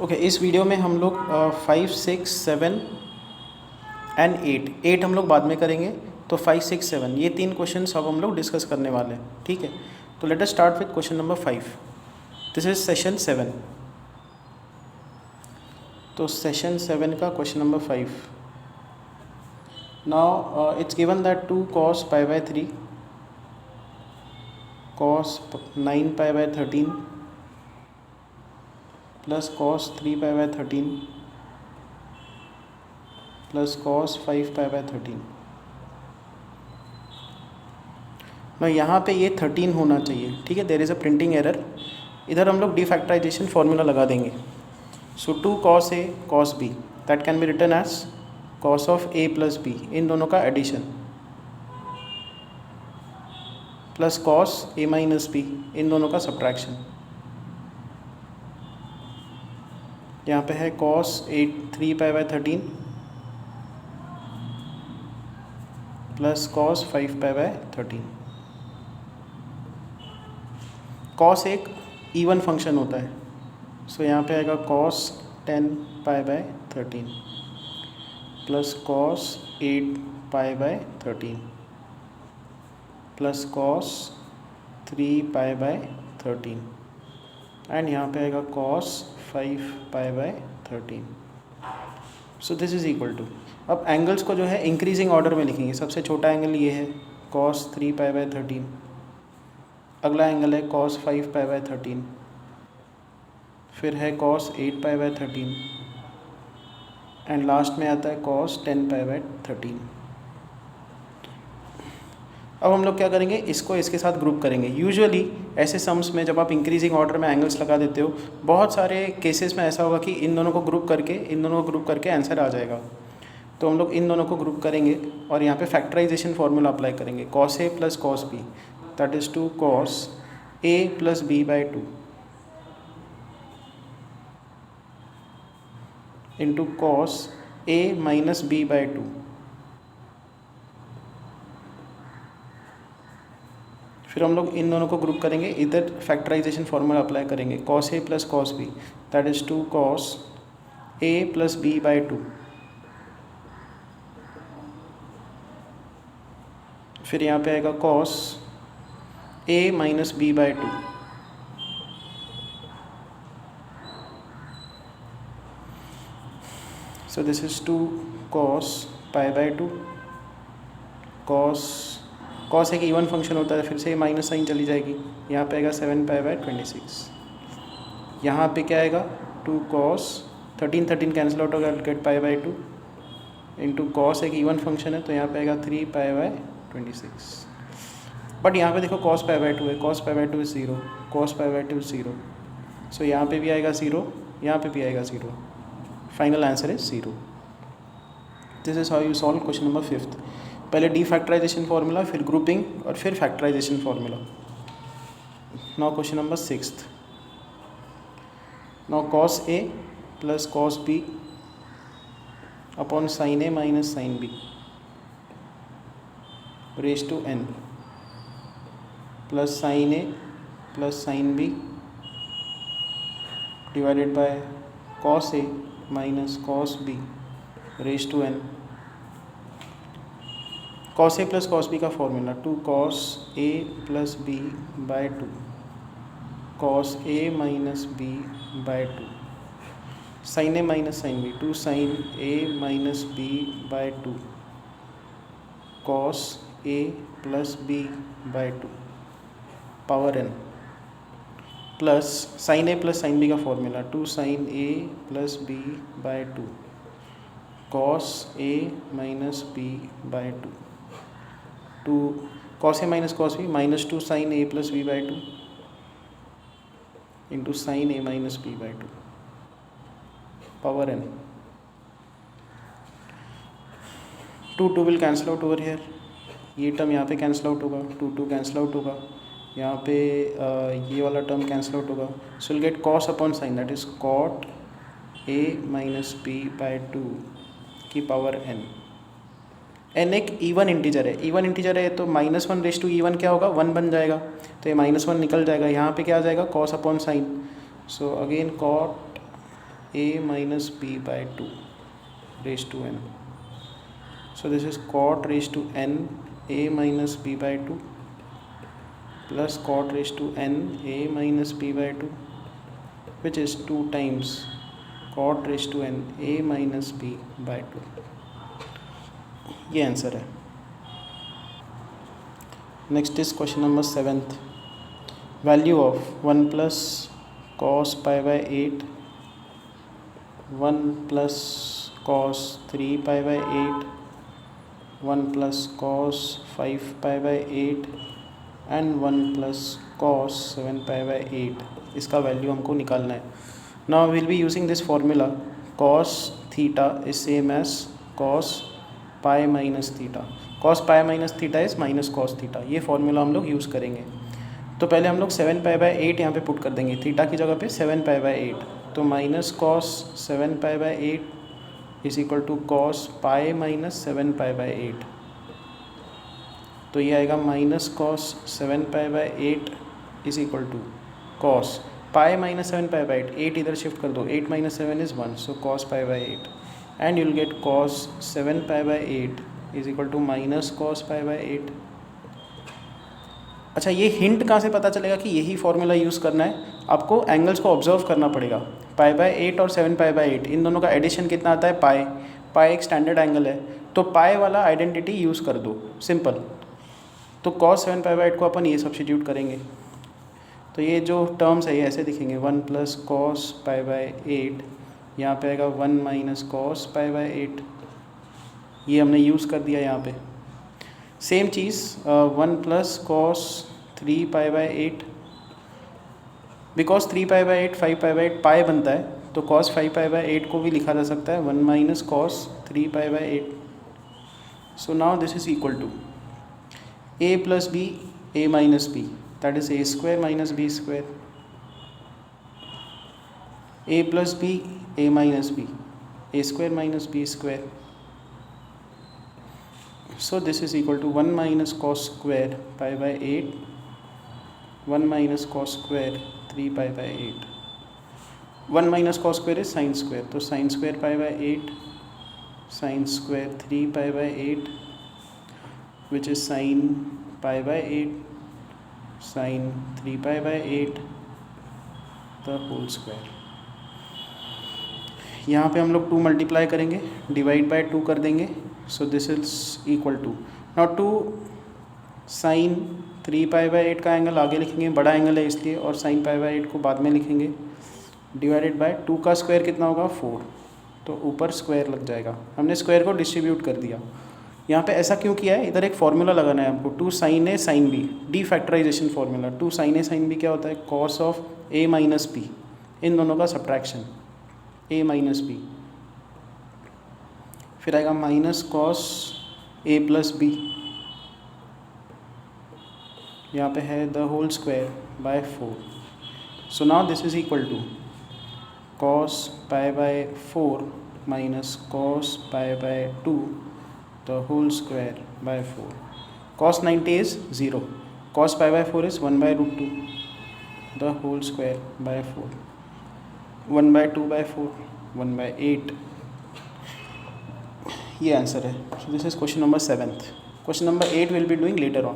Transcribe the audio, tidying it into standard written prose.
Okay, इस video में हम लोग 5, 6, 7 एंड 8 हम लोग बाद में करेंगे। तो 5, 6, 7 ये 3 क्वेश्चन अब हम लोग डिस्कस करने वाले हैं, ठीक है। तो let us start with question number 5। This is session 7। तो सेशन 7 का question number 5। Now it's given that 2 cos pi by 3 cos 9 pi by 13 plus cos 3 pi by 13 plus cos 5 pi by 13। ना यहाँ पे ये 13 होना चाहिए, ठीक है। There is a printing error. इधर हम लोग डिफैक्टराइजेशन फॉर्मूला लगा देंगे। So 2 cos a cos b that can be written as cos of a plus b, इन दोनों का addition, plus cos a minus b, इन दोनों का सब्ट्रैक्शन। यहाँ पे है cos 3 pi by 13 plus cos 5 pi by 13। cos एक इवन फंक्शन होता है, सो यहाँ पे आएगा cos 10 pi by 13 plus cos 8 pi by 13 plus cos 3 pi by 13 and यहाँ पे आएगा cos 5 pi by 13। So this is equal to, अब एंगल्स को जो है इंक्रीजिंग ऑर्डर में लिखेंगे। सबसे छोटा एंगल ये है cos 3 पाई बाय 13, अगला एंगल है cos 5 पाई बाय 13, फिर है cos 8 pi by 13 and last में आता है cos 10 पाई बाय 13। अब हम लोग क्या करेंगे, इसको इसके साथ ग्रुप करेंगे। यूजुअली ऐसे सम्स में जब आप इंक्रीजिंग ऑर्डर में एंगल्स लगा देते हो, बहुत सारे केसेस में ऐसा होगा कि इन दोनों को ग्रुप करके आंसर आ जाएगा। तो हम लोग इन दोनों को ग्रुप करेंगे और यहाँ पे फैक्टराइजेशन फार्मूला अप्लाई करेंगे। cos a plus cos b that is 2 cos a plus b by 2 into cos a minus b by 2। फिर हम लोग इन दोनों को ग्रुप करेंगे, इधर फैक्टराइजेशन फार्मूला अप्लाई करेंगे। cos a plus cos b that is 2 cos a plus b by 2। फिर यहाँ पे आएगा cos a minus b by 2। So this is 2 cos pi by 2 cos एक इवन फंक्शन होता है, फिर से माइनस साइन चली जाएगी। यहाँ पे आएगा 7 पाई बाय 26। यहाँ पे क्या आएगा 2 cos 13 कैंसिल आउट होगा, get pi by 2 into cos एक इवन फंक्शन है, तो यहाँ पे आएगा 3 पाई बाय 26। बट यहाँ पे देखो cos पाई बाई 2 है, cos pi by 2 is 0, cos pi by 2 0। सो यहाँ पे भी आएगा 0, यहाँ पे भी आएगा 0। Final answer is 0। This is how you solve question number 5। पहले डीफैक्टराइजेशन फार्मूला, फिर ग्रुपिंग और फिर factorization formula. Now question number 6। Now cos a plus cos b upon sin a minus sin b raise to n plus sin a plus sin b divided by cos a minus cos b raise to n। cos a plus cos b का formula 2 cos a plus b by 2 cos a minus b by 2 sin a minus sin b 2 sin a minus b by 2 cos a plus b by 2 power n plus sin a plus sin b का formula 2 sin a plus b by 2 cos a minus b by 2 cos a minus cos b minus 2 sin a plus b by 2 into sin a minus b by 2 power n। 2 will cancel out over here, ये term यहाँ पे cancel out होगा, 2 cancel out होगा, यहाँ पे ये वाला term cancel out होगा। So will get cos upon sine that is cot a minus b by 2 की पावर n। n एक इवन इंटीजर है, इवन इंटीजर है तो -1 रेज टू इवन क्या होगा 1 बन जाएगा, तो ये -1 निकल जाएगा। यहाँ पे क्या आ जाएगा cos upon sign, so again cot a minus b by 2 raised to n. So this is cot raised to n a minus b by 2 plus cot raised to n a minus b by 2, which is 2 times cot raised to n a minus b by 2. ये answer है. Next is question number 7th. Value of 1 plus cos pi by 8, 1 plus cos 3 pi by 8, 1 plus cos 5 pi by 8 and 1 plus cos 7 pi by 8. इसका value हमको निकालना है. Now will be using this formula. cos theta is same as cos pi minus theta. cos pi minus theta is minus cos theta. ये formula हम लोग use करेंगे. तो पहले हम लोग 7 पाई बाई 8 यहाँ पे पुट कर देंगे. थीटा की जगह पे 7 पाई बाई 8. तो minus cos 7 pi by 8 is equal to cos pi minus 7 pi by 8. तो ये आएगा minus cos 7 pi by 8 is equal to cos pi minus 7 pi by 8. 8 इधर शिफ्ट कर दो. 8 minus 7 is 1. So cos pi by 8 and you will get cos 7 pi by 8 is equal to minus cos pi by 8. अच्छा, ये hint कहाँ से पता चलेगा कि यही फॉर्मूला यूज़ करना है? आपको एंगल्स को ऑब्जर्व करना पड़ेगा. पाई बाई 8 और 7 पाई बाई 8 इन दोनों का एडिशन कितना आता है? पाई. पाई एक स्टैंडर्ड एंगल है, तो पाई वाला आइडेंटिटी यूज़ कर दो. सिंपल. तो कॉस 7 पाई बाई 8 को अपन ये सब्स्टिट्यूट करेंगे. तो ये जो टर्म्स है ये ऐसे दिखेंगे. 1 प्लस कॉस पाई बाई 8, यहाँ पे आएगा 1 माइनस कॉस पाई बाई 8. ये हमने यूज़ कर दिया यहाँ पे. Same cheese 1 plus cos 3 pi by 8. Because 3 pi by 8 5 pi by 8 पाई बनता है, तो कॉस 5 पाई बाई 8 को भी लिखा जा सकता है 1 minus cos 3 pi by 8. So now this is equal to a plus b a minus b, that is a square minus b square. a plus b a minus b a square minus b square. So this is equal to 1 minus cos square pi by 8, 1 minus cos square 3 pi by 8. 1 minus cos square is sin square. तो sin square pi by 8, sin square 3 pi by 8, which is sin pi by 8, sin 3 pi by 8 the whole square. यहाँ पे हम लोग 2 multiply करेंगे, divide by 2 कर देंगे. So this is equal to, not 2 sine 3 pi by 8 का angle आगे लिखेंगे, बड़ा एंगल है इसलिए, और साइन पाई बाई 8 को बाद में लिखेंगे. डिवाइडेड बाय 2 का स्क्वायर कितना होगा? 4. तो ऊपर स्क्वायर लग जाएगा. हमने स्क्वायर को डिस्ट्रीब्यूट कर दिया. यहाँ पे ऐसा क्यों किया है? इधर एक फॉर्मूला लगाना है हमको. 2 sine A sine B, the factorization formula. 2 sine A sine B क्या होता है? Cos of A minus B. इन दोनों का सब्ट्रैक्शन, ए माइनस बी. फिर आएगा minus cos A plus B, यहाँ पे है the whole square by 4. So now this is equal to cos pi by 4 minus cos pi by 2 the whole square by 4. Cos 90 is 0. Cos pi by 4 is 1 by root 2 the whole square by 4. 1 by 2 by 4, 1 by 8. ये answer है. So this is question number 7th. Question number 8 will be doing later on.